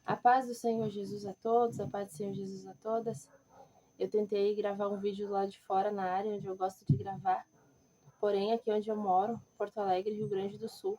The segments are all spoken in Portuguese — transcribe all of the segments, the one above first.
A paz do Senhor Jesus a todos, a paz do Senhor Jesus a todas. Eu tentei gravar um vídeo lá de fora, na área onde eu gosto de gravar, porém aqui onde eu moro, Porto Alegre, Rio Grande do Sul,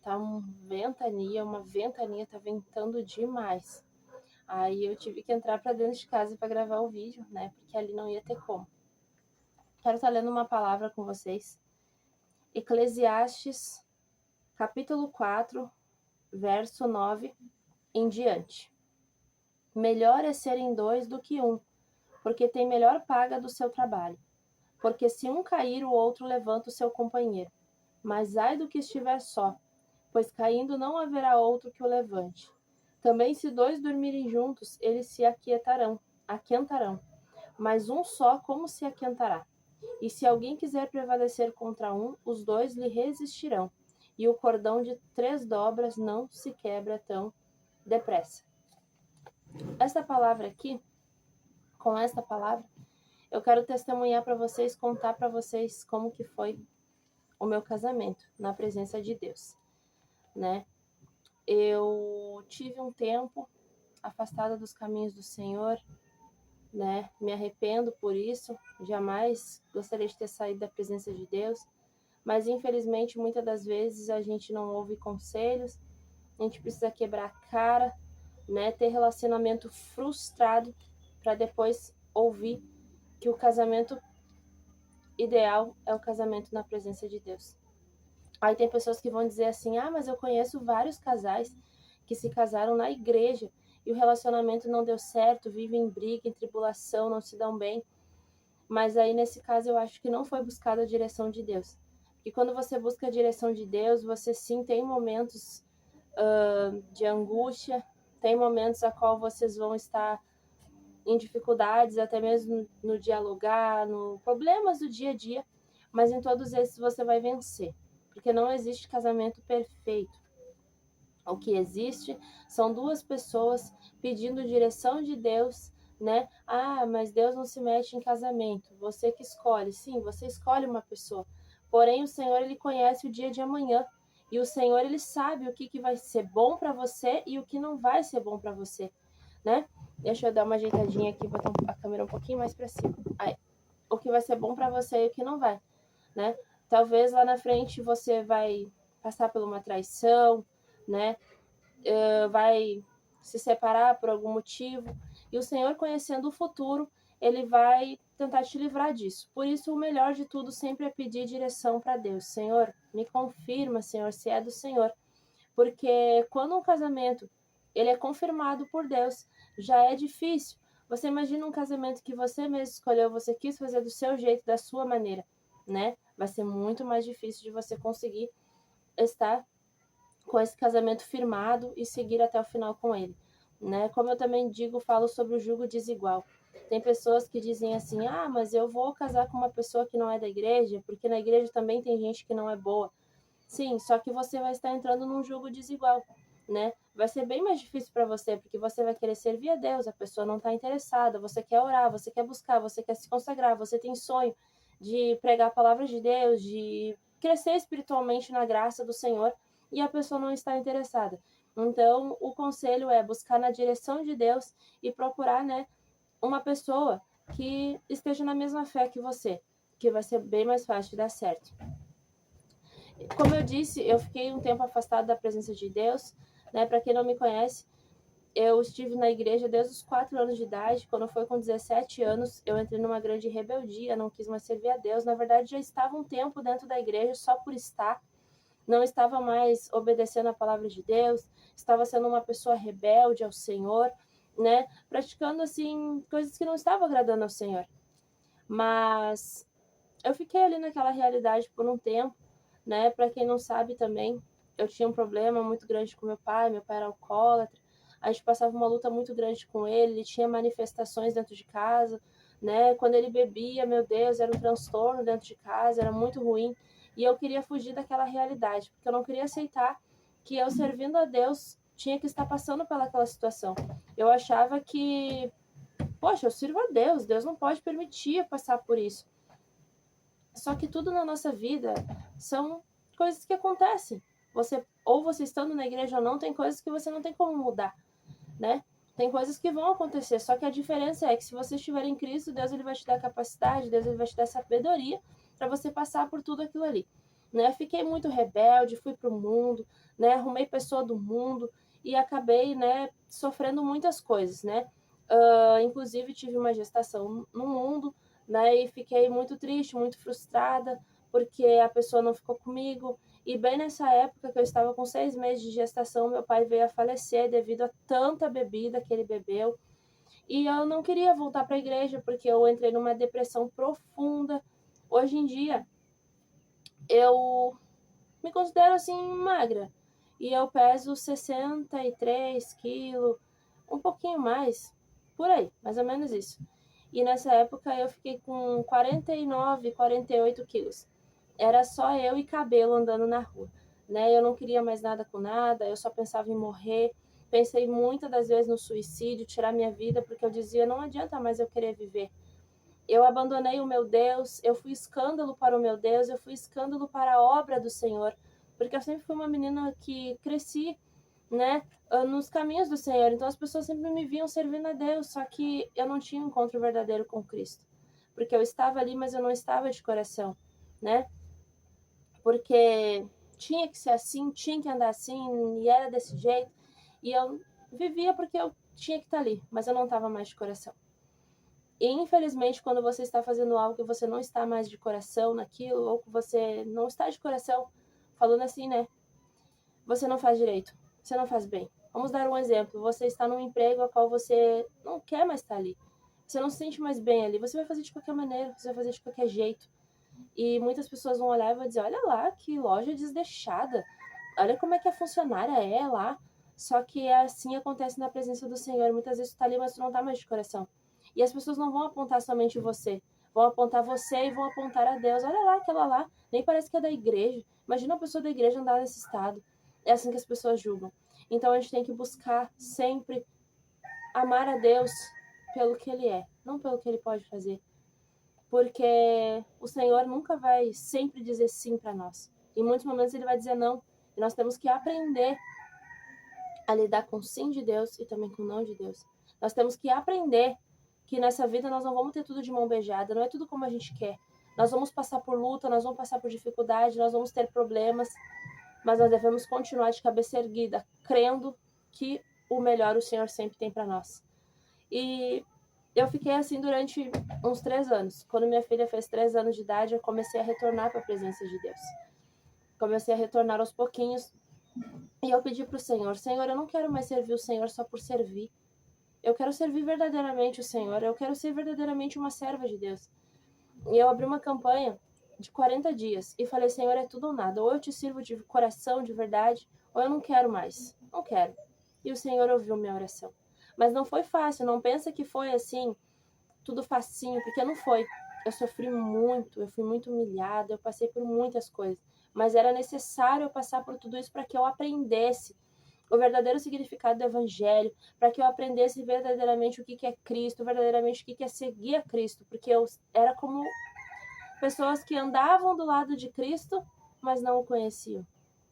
tá uma ventania, tá ventando demais. Aí eu tive que entrar para dentro de casa para gravar o vídeo, né, porque ali não ia ter como. Quero estar lendo uma palavra com vocês. Eclesiastes, capítulo 4, verso 9 em diante. Melhor é serem dois do que um, porque tem melhor paga do seu trabalho. Porque se um cair, o outro levanta o seu companheiro. Mas ai do que estiver só, pois caindo não haverá outro que o levante. Também se dois dormirem juntos, eles se aquentarão. Mas um só como se aquentará? E se alguém quiser prevalecer contra um, os dois lhe resistirão. E o cordão de 3 dobras não se quebra tão depressa. Esta palavra aqui, com esta palavra, eu quero testemunhar para vocês, contar para vocês como que foi o meu casamento na presença de Deus, né? Eu tive um tempo afastada dos caminhos do Senhor, né? Me arrependo por isso, jamais gostaria de ter saído da presença de Deus, mas infelizmente muitas das vezes a gente não ouve conselhos, a gente precisa quebrar a cara, né? Ter relacionamento frustrado para depois ouvir que o casamento ideal é o casamento na presença de Deus. Aí tem pessoas que vão dizer assim, mas eu conheço vários casais que se casaram na igreja e o relacionamento não deu certo, vivem em briga, em tribulação, não se dão bem. Mas aí nesse caso eu acho que não foi buscada a direção de Deus. Porque quando você busca a direção de Deus, você sim tem momentos de angústia, tem momentos a qual vocês vão estar em dificuldades, até mesmo no dialogar, no problemas do dia a dia, mas em todos esses você vai vencer, porque não existe casamento perfeito. O que existe são duas pessoas pedindo direção de Deus, né? Mas Deus não se mete em casamento, você que escolhe. Sim, você escolhe uma pessoa, porém o Senhor, ele conhece o dia de amanhã, e o Senhor, ele sabe o que vai ser bom para você e o que não vai ser bom para você, né? Deixa eu dar uma ajeitadinha aqui, botar a câmera um pouquinho mais para cima. Aí, o que vai ser bom para você e o que não vai, né? Talvez lá na frente você vai passar por uma traição, né? Vai se separar por algum motivo, e o Senhor, conhecendo o futuro, ele vai tentar te livrar disso. Por isso, o melhor de tudo sempre é pedir direção para Deus. Senhor, me confirma, Senhor, se é do Senhor. Porque quando um casamento ele é confirmado por Deus, já é difícil. Você imagina um casamento que você mesmo escolheu, você quis fazer do seu jeito, da sua maneira, né? Vai ser muito mais difícil de você conseguir estar com esse casamento firmado e seguir até o final com ele, né? Como eu também falo sobre o jugo desigual. Tem pessoas que dizem assim, mas eu vou casar com uma pessoa que não é da igreja, porque na igreja também tem gente que não é boa. Sim, só que você vai estar entrando num jugo desigual, né? Vai ser bem mais difícil para você, porque você vai querer servir a Deus, a pessoa não está interessada, você quer orar, você quer buscar, você quer se consagrar, você tem sonho de pregar a palavra de Deus, de crescer espiritualmente na graça do Senhor, e a pessoa não está interessada. Então, o conselho é buscar na direção de Deus e procurar, né, uma pessoa que esteja na mesma fé que você, que vai ser bem mais fácil de dar certo. Como eu disse, eu fiquei um tempo afastada da presença de Deus, né? Para quem não me conhece, eu estive na igreja desde os 4 anos de idade. Quando foi com 17 anos, eu entrei numa grande rebeldia, não quis mais servir a Deus. Na verdade, já estava um tempo dentro da igreja só por estar, não estava mais obedecendo a palavra de Deus, estava sendo uma pessoa rebelde ao Senhor, né? Praticando, assim, coisas que não estavam agradando ao Senhor. Mas eu fiquei ali naquela realidade por um tempo, né? Para quem não sabe também, eu tinha um problema muito grande com meu pai era alcoólatra, a gente passava uma luta muito grande com ele tinha manifestações dentro de casa, né? Quando ele bebia, meu Deus, era um transtorno dentro de casa, era muito ruim, e eu queria fugir daquela realidade, porque eu não queria aceitar que eu, servindo a Deus, tinha que estar passando pelaquela situação. Eu achava que, poxa, eu sirvo a Deus, Deus não pode permitir eu passar por isso. Só que tudo na nossa vida são coisas que acontecem. Você estando na igreja ou não, tem coisas que você não tem como mudar. né? Tem coisas que vão acontecer, só que a diferença é que se você estiver em Cristo, Deus ele vai te dar capacidade, Deus ele vai te dar sabedoria para você passar por tudo aquilo ali, né? Fiquei muito rebelde, fui pro mundo, né? Arrumei pessoa do mundo e acabei, né, sofrendo muitas coisas, né? Inclusive tive uma gestação no mundo, né? E fiquei muito triste, muito frustrada, porque a pessoa não ficou comigo. E bem nessa época que eu estava com 6 meses de gestação, meu pai veio a falecer devido a tanta bebida que ele bebeu. E eu não queria voltar para a igreja porque eu entrei numa depressão profunda. Hoje em dia, eu me considero assim magra. E eu peso 63 quilos, um pouquinho mais, por aí, mais ou menos isso. E nessa época eu fiquei com 49, 48 quilos. Era só eu e cabelo andando na rua, né? Eu não queria mais nada com nada, eu só pensava em morrer. Pensei muitas das vezes no suicídio, tirar minha vida, porque eu dizia, não adianta mais eu querer viver. Eu abandonei o meu Deus, eu fui escândalo para o meu Deus, eu fui escândalo para a obra do Senhor, porque eu sempre fui uma menina que cresci, né, nos caminhos do Senhor. Então as pessoas sempre me viam servindo a Deus, só que eu não tinha um encontro verdadeiro com Cristo, porque eu estava ali, mas eu não estava de coração, né? Porque tinha que ser assim, tinha que andar assim, e era desse jeito. E eu vivia porque eu tinha que estar ali, mas eu não estava mais de coração. E infelizmente, quando você está fazendo algo que você não está mais de coração naquilo, ou que você não está de coração, falando assim, né? Você não faz direito, você não faz bem. Vamos dar um exemplo. Você está num emprego a qual você não quer mais estar ali. Você não se sente mais bem ali. Você vai fazer de qualquer maneira, você vai fazer de qualquer jeito. E muitas pessoas vão olhar e vão dizer, olha lá, que loja desleixada. Olha como é que a funcionária é lá. Só que assim acontece na presença do Senhor. Muitas vezes tu tá ali, mas tu não tá mais de coração. E as pessoas não vão apontar somente você. Vão apontar você e vão apontar a Deus. Olha lá, aquela lá, nem parece que é da igreja. Imagina uma pessoa da igreja andar nesse estado. É assim que as pessoas julgam. Então a gente tem que buscar sempre amar a Deus pelo que Ele é, não pelo que Ele pode fazer. Porque o Senhor nunca vai sempre dizer sim para nós. Em muitos momentos Ele vai dizer não. E nós temos que aprender a lidar com o sim de Deus e também com o não de Deus. Nós temos que aprender que nessa vida nós não vamos ter tudo de mão beijada, não é tudo como a gente quer. Nós vamos passar por luta, nós vamos passar por dificuldade, nós vamos ter problemas, mas nós devemos continuar de cabeça erguida, crendo que o melhor o Senhor sempre tem para nós. E eu fiquei assim durante uns 3 anos. Quando minha filha fez 3 anos de idade, eu comecei a retornar para a presença de Deus. Comecei a retornar aos pouquinhos. E eu pedi para o Senhor, Senhor, eu não quero mais servir o Senhor só por servir. Eu quero servir verdadeiramente o Senhor. Eu quero ser verdadeiramente uma serva de Deus. E eu abri uma campanha de 40 dias e falei, Senhor, é tudo ou nada. Ou eu te sirvo de coração, de verdade, ou eu não quero mais. Não quero. E o Senhor ouviu minha oração. Mas não foi fácil. Não pensa que foi assim, tudo facinho, porque não foi. Eu sofri muito, eu fui muito humilhada, eu passei por muitas coisas. Mas era necessário eu passar por tudo isso para que eu aprendesse o verdadeiro significado do Evangelho, para que eu aprendesse verdadeiramente o que é Cristo, verdadeiramente o que é seguir a Cristo, porque eu era como pessoas que andavam do lado de Cristo, mas não o conheciam.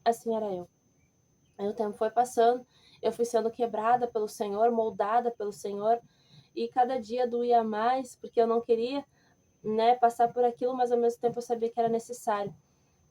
Assim era eu. Aí o tempo foi passando, eu fui sendo quebrada pelo Senhor, moldada pelo Senhor, e cada dia doía mais, porque eu não queria, né, passar por aquilo, mas ao mesmo tempo eu sabia que era necessário,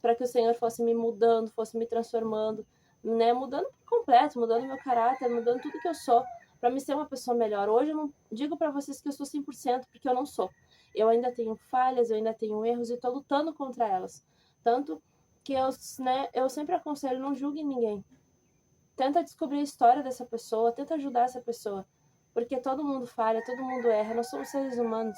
para que o Senhor fosse me mudando, fosse me transformando, né, mudando por completo, mudando meu caráter, mudando tudo que eu sou, para me ser uma pessoa melhor. Hoje eu não digo para vocês que eu sou 100%, porque eu não sou. Eu ainda tenho falhas, eu ainda tenho erros e estou lutando contra elas. Tanto que eu sempre aconselho, não julgue ninguém. Tenta descobrir a história dessa pessoa, tenta ajudar essa pessoa. Porque todo mundo falha, todo mundo erra, nós somos seres humanos.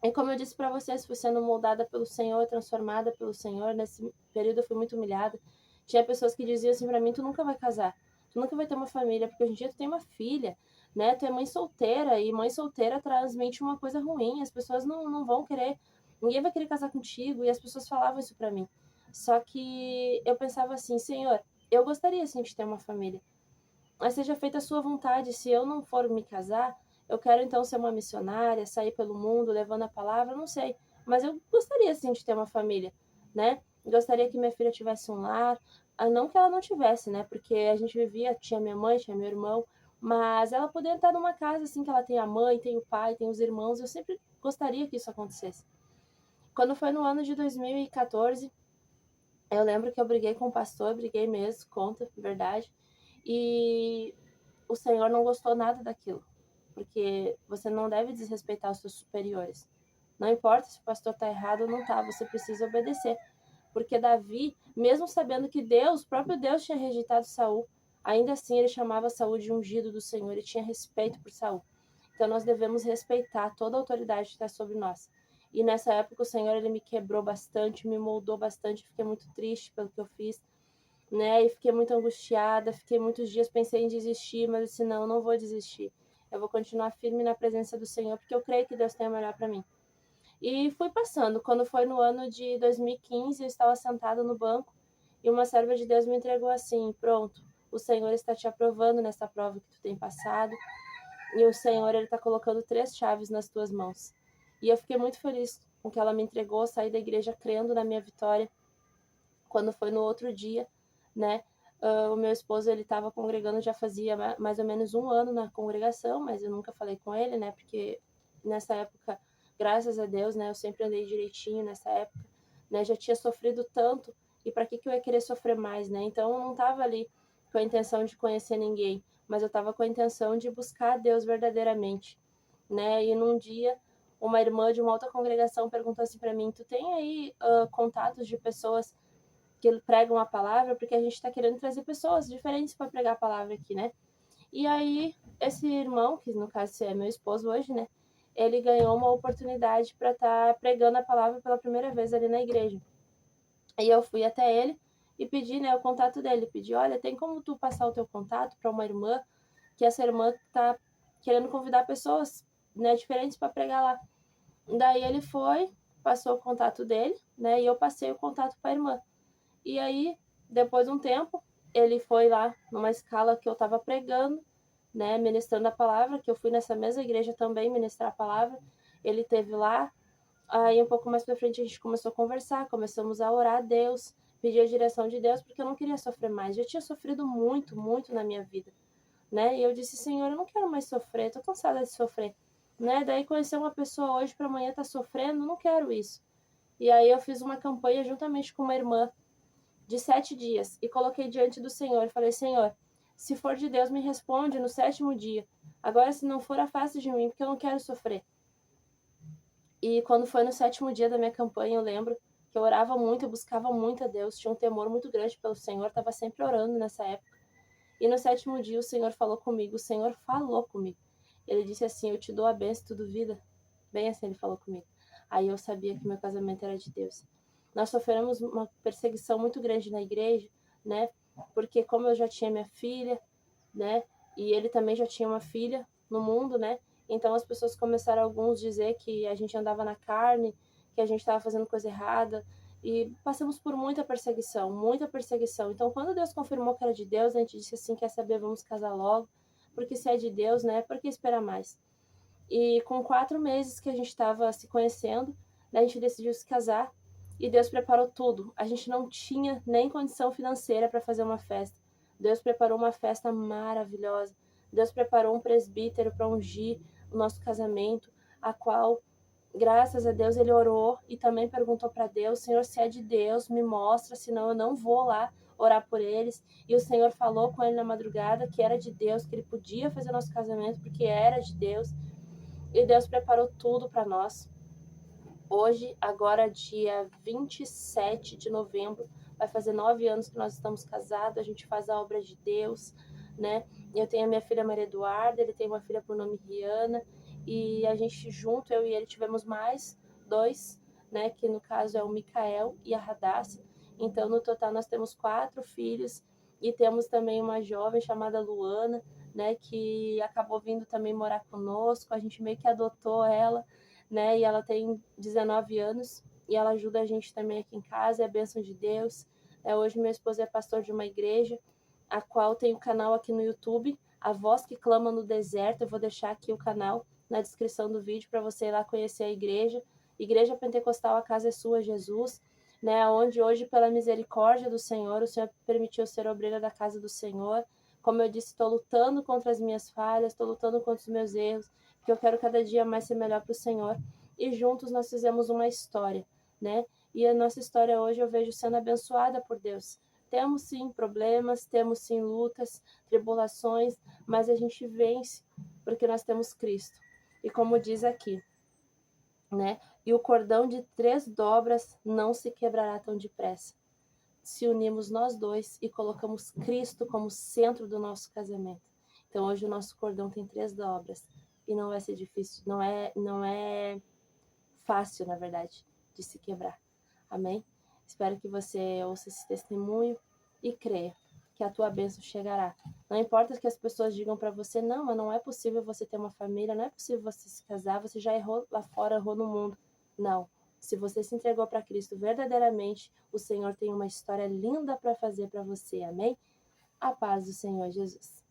E como eu disse para vocês, fui sendo moldada pelo Senhor, transformada pelo Senhor. Nesse período eu fui muito humilhada. Tinha pessoas que diziam assim para mim, tu nunca vai casar, tu nunca vai ter uma família, porque hoje em dia tu tem uma filha, né? Tu é mãe solteira, e mãe solteira transmite uma coisa ruim, as pessoas não vão querer, ninguém vai querer casar contigo, e as pessoas falavam isso para mim. Só que eu pensava assim, Senhor, eu gostaria sim de ter uma família, mas seja feita a sua vontade. Se eu não for me casar, eu quero então ser uma missionária, sair pelo mundo levando a palavra, não sei. Mas eu gostaria sim de ter uma família, né? Gostaria que minha filha tivesse um lar, não que ela não tivesse, né? Porque a gente vivia, tinha minha mãe, tinha meu irmão, Mas ela poder estar numa casa assim que ela tem a mãe, tem o pai, tem os irmãos, eu sempre gostaria que isso acontecesse. Quando foi no ano de 2014, eu lembro que eu briguei com o pastor, briguei mesmo, conta, verdade. E o Senhor não gostou nada daquilo, porque você não deve desrespeitar os seus superiores. Não importa se o pastor está errado ou não está, você precisa obedecer. Porque Davi, mesmo sabendo que Deus, o próprio Deus tinha rejeitado Saul, ainda assim ele chamava Saul de ungido do Senhor e tinha respeito por Saul. Então nós devemos respeitar toda a autoridade que está sobre nós. E nessa época o Senhor ele me quebrou bastante, me moldou bastante, fiquei muito triste pelo que eu fiz, né? E fiquei muito angustiada, fiquei muitos dias pensei em desistir, mas disse não, não vou desistir. Eu vou continuar firme na presença do Senhor, porque eu creio que Deus tem o melhor para mim. E fui passando. Quando foi no ano de 2015, eu estava sentada no banco e uma serva de Deus me entregou assim: pronto, o Senhor está te aprovando nessa prova que tu tem passado e o Senhor ele está colocando 3 chaves nas tuas mãos. E eu fiquei muito feliz com o que ela me entregou, saí da igreja crendo na minha vitória. Quando foi no outro dia, né? O meu esposo ele estava congregando já fazia mais ou menos 1 ano na congregação, mas eu nunca falei com ele, né? Porque nessa época, graças a Deus, né? Eu sempre andei direitinho nessa época, né? Já tinha sofrido tanto e para que eu ia querer sofrer mais, né? Então eu não estava ali com a intenção de conhecer ninguém, mas eu estava com a intenção de buscar a Deus verdadeiramente, né? E num dia uma irmã de uma outra congregação perguntou assim para mim: "Tu tem aí contatos de pessoas que pregam a palavra, porque a gente está querendo trazer pessoas diferentes para pregar a palavra aqui, né?" E aí, esse irmão, que no caso é meu esposo hoje, né? Ele ganhou uma oportunidade para estar pregando a palavra pela primeira vez ali na igreja. E eu fui até ele e pedi, né, o contato dele. Pedi, olha, tem como tu passar o teu contato para uma irmã, que essa irmã tá querendo convidar pessoas, né, diferentes para pregar lá. Daí ele foi, passou o contato dele, né, e eu passei o contato para a irmã. E aí, depois de um tempo, ele foi lá numa escala que eu estava pregando, né, ministrando a palavra, que eu fui nessa mesma igreja também ministrar a palavra. Ele teve lá, aí um pouco mais para frente a gente começou a conversar, começamos a orar a Deus, pedir a direção de Deus, porque eu não queria sofrer mais. Eu tinha sofrido muito, muito na minha vida, né? E eu disse, Senhor, eu não quero mais sofrer, tô cansada de sofrer, né? Daí conhecer uma pessoa hoje para amanhã tá sofrendo, não quero isso. E aí eu fiz uma campanha juntamente com uma irmã de 7 dias e coloquei diante do Senhor. Falei, Senhor, se for de Deus, me responde no 7º dia. Agora, se não for, afaste de mim, porque eu não quero sofrer. E quando foi no 7º dia da minha campanha, eu lembro que eu orava muito, eu buscava muito a Deus, tinha um temor muito grande pelo Senhor, estava sempre orando nessa época. E no 7º dia o Senhor falou comigo, o Senhor falou comigo. Ele disse assim, eu te dou a bênção, tu duvida? Bem assim ele falou comigo. Aí eu sabia que meu casamento era de Deus. Nós sofremos uma perseguição muito grande na igreja, né? Porque como eu já tinha minha filha, né? E ele também já tinha uma filha no mundo, né? Então as pessoas começaram alguns dizer que a gente andava na carne, que a gente estava fazendo coisa errada, e passamos por muita perseguição, muita perseguição. Então quando Deus confirmou que era de Deus, a gente disse assim, quer saber, vamos casar logo, porque se é de Deus, né? Por que esperar mais? E com 4 meses que a gente estava se conhecendo, né, a gente decidiu se casar e Deus preparou tudo. A gente não tinha nem condição financeira para fazer uma festa. Deus preparou uma festa maravilhosa. Deus preparou um presbítero para ungir o nosso casamento, a qual, graças a Deus, ele orou e também perguntou para Deus, Senhor, se é de Deus, me mostra, senão eu não vou lá orar por eles. E o Senhor falou com ele na madrugada que era de Deus, que ele podia fazer nosso casamento porque era de Deus. E Deus preparou tudo para nós. Hoje, agora dia 27 de novembro, vai fazer 9 anos que nós estamos casados, a gente faz a obra de Deus, né? Eu tenho a minha filha Maria Eduarda, ele tem uma filha por nome Rihanna, e a gente junto, eu e ele, tivemos mais 2, né? Que no caso é o Micael e a Radassa. Então, no total, nós temos 4 filhos, e temos também uma jovem chamada Luana, né? Que acabou vindo também morar conosco, a gente meio que adotou ela, né? E ela tem 19 anos e ela ajuda a gente também aqui em casa, é a bênção de Deus. Hoje meu esposo é pastor de uma igreja, a qual tem o canal aqui no YouTube, A Voz que Clama no Deserto. Eu vou deixar aqui o canal na descrição do vídeo para você ir lá conhecer a igreja. Igreja Pentecostal A Casa é Sua, Jesus, né? Onde hoje, pela misericórdia do Senhor, o Senhor permitiu ser obreira da casa do Senhor, Como eu disse, estou lutando contra as minhas falhas, estou lutando contra os meus erros, porque eu quero cada dia mais ser melhor para o Senhor. E juntos nós fizemos uma história, né? E a nossa história hoje eu vejo sendo abençoada por Deus. Temos sim problemas, temos sim lutas, tribulações, mas a gente vence porque nós temos Cristo. E como diz aqui, né? E o cordão de 3 dobras não se quebrará tão depressa. Se unimos nós dois e colocamos Cristo como centro do nosso casamento. Então hoje o nosso cordão tem 3 dobras e não vai ser difícil, não é fácil, na verdade, de se quebrar. Amém? Espero que você ouça esse testemunho e creia que a tua bênção chegará. Não importa que as pessoas digam para você, não, mas não é possível você ter uma família, não é possível você se casar, você já errou lá fora, errou no mundo. Não. Se você se entregou para Cristo verdadeiramente, o Senhor tem uma história linda para fazer para você. Amém? A paz do Senhor Jesus.